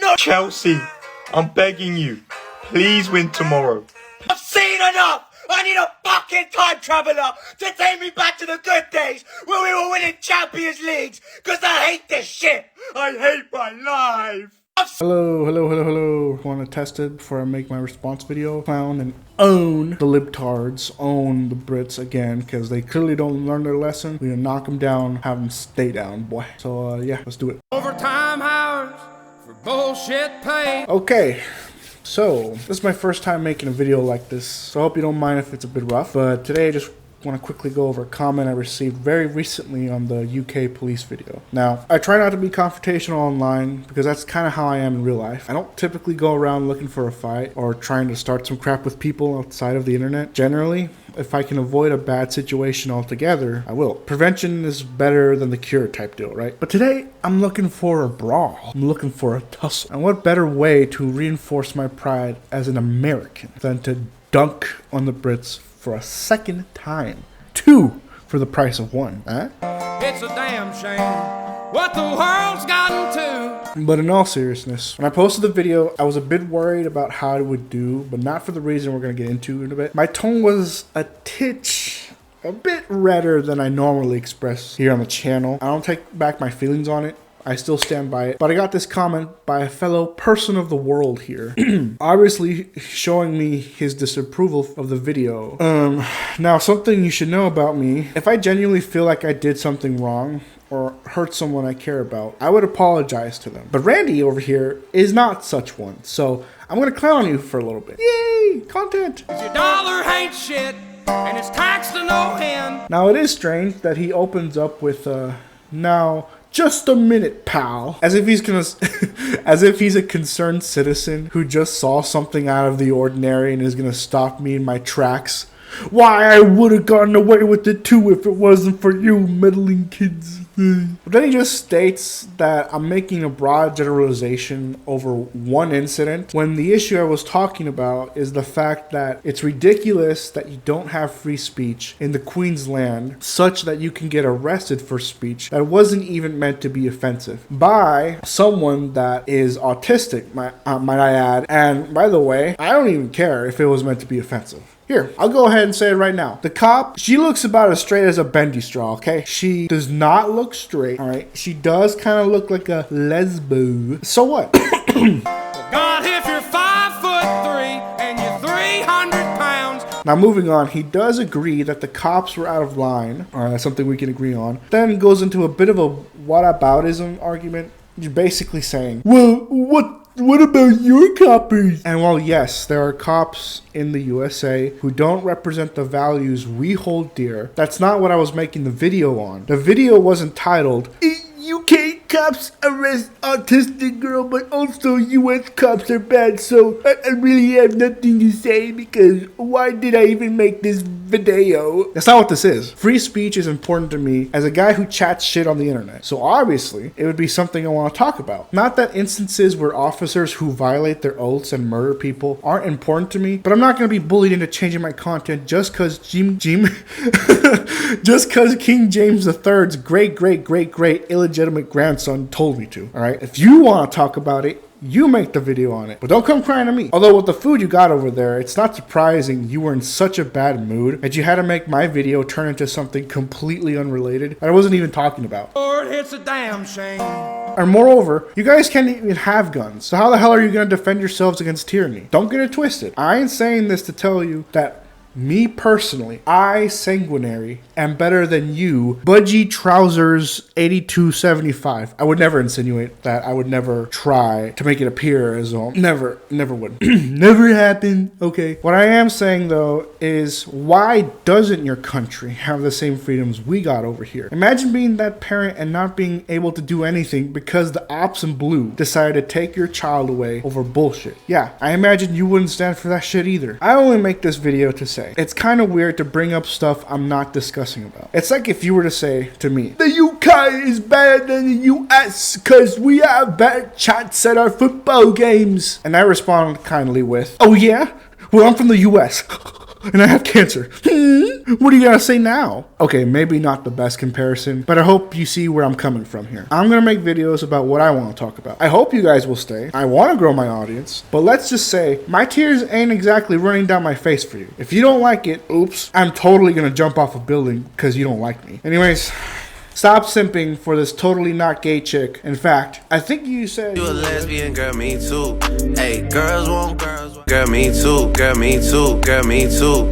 No! Chelsea, I'm begging you. Please win tomorrow. I've seen enough! I need a fucking time traveller to take me back to the good days when we were winning Champions Leagues, because I hate this shit! I hate my life! Hello. Want to test it before I make my response video? Clown and own the libtards, own the Brits again, because they clearly don't learn their lesson. We're gonna knock them down, have them stay down, boy. So yeah, let's do it. Overtime hours for bullshit pay. Okay. So, this is my first time making a video like this, so I hope you don't mind if it's a bit rough. But today I just want to quickly go over a comment I received very recently on the UK police video. Now, I try not to be confrontational online because that's kind of how I am in real life. I don't typically go around looking for a fight or trying to start some crap with people outside of the internet. Generally, if I can avoid a bad situation altogether, I will. Prevention is better than the cure type deal, right? But today, I'm looking for a brawl. I'm looking for a tussle. And what better way to reinforce my pride as an American than to dunk on the Brits for a second time? 2 for the price of 1, huh? It's a damn shame what the world's gotten to. But in all seriousness, when I posted the video, I was a bit worried about how it would do, but not for the reason we're going to get into in a bit. My tone was a bit redder than I normally express here on the channel. I don't take back my feelings on it. I still stand by it. But I got this comment by a fellow person of the world here, obviously showing me his disapproval of the video. Now, something you should know about me: if I genuinely feel like I did something wrong or hurt someone I care about, I would apologize to them. But Randy over here is not such one, so I'm gonna clown you for a little bit. Yay! Content! Your dollar ain't shit, and it's taxed to no end. Now, it is strange that he opens up with, now, just a minute, pal. As if he's a concerned citizen who just saw something out of the ordinary and is gonna stop me in my tracks. Why, I would have gotten away with it too if it wasn't for you meddling kids. But then he just states that I'm making a broad generalization over one incident, when the issue I was talking about is the fact that it's ridiculous that you don't have free speech in the Queen's land such that you can get arrested for speech that wasn't even meant to be offensive by someone that is autistic, might I add. And by the way, I don't even care if it was meant to be offensive. Here, I'll go ahead and say it right now. The cop, she looks about as straight as a bendy straw, okay? She does not look straight, all right? She does kind of look like a lesbo. So what? God, if you're 5'3" and you're 300 pounds. Now, moving on, he does agree that the cops were out of line. All right, that's something we can agree on. Then goes into a bit of a whataboutism argument. You're basically saying, well, what about your coppers? And while yes, there are cops in the USA who don't represent the values we hold dear, that's not what I was making the video on. The video was entitled, UK cops arrest autistic girl, but also US cops are bad, so I really have nothing to say because why did I even make this video? That's not what this is. Free speech is important to me as a guy who chats shit on the internet, so obviously it would be something I want to talk about. Not that instances where officers who violate their oaths and murder people aren't important to me, but I'm not going to be bullied into changing my content just because King James III's great illegitimate grandson told me to. Alright, if you want to talk about it, you make the video on it, but don't come crying to me. Although with the food you got over there, it's not surprising you were in such a bad mood that you had to make my video turn into something completely unrelated that I wasn't even talking about. Lord, it's a damn shame. And moreover, you guys can't even have guns, so how the hell are you going to defend yourselves against tyranny? Don't get it twisted. I ain't saying this to tell you that me personally, I, Sanguinary, am better than you, Budgie Trousers 8275. I would never insinuate that. I would never try to make it appear as though. Never would. Never happen. Okay. What I am saying, though, is why doesn't your country have the same freedoms we got over here? Imagine being that parent and not being able to do anything because the ops in blue decided to take your child away over bullshit. Yeah, I imagine you wouldn't stand for that shit either. I only make this video to say, it's kind of weird to bring up stuff I'm not discussing about. It's like if you were to say to me, the UK is better than the US because we have better chats at our football games. And I respond kindly with, oh yeah? Well, I'm from the US and I have cancer. What are you gonna say now? Okay, maybe not the best comparison, but I hope you see where I'm coming from here. I'm gonna make videos about what I want to talk about. I hope you guys will stay. I want to grow my audience, but let's just say my tears ain't exactly running down my face for you. If you don't like it, oops, I'm totally gonna jump off a building because you don't like me. Anyways, stop simping for this totally not gay chick. In fact, I think you said You a lesbian, girl, me too. Hey, girls want girls. Girl, me too. Girl, me too. Girl, me too.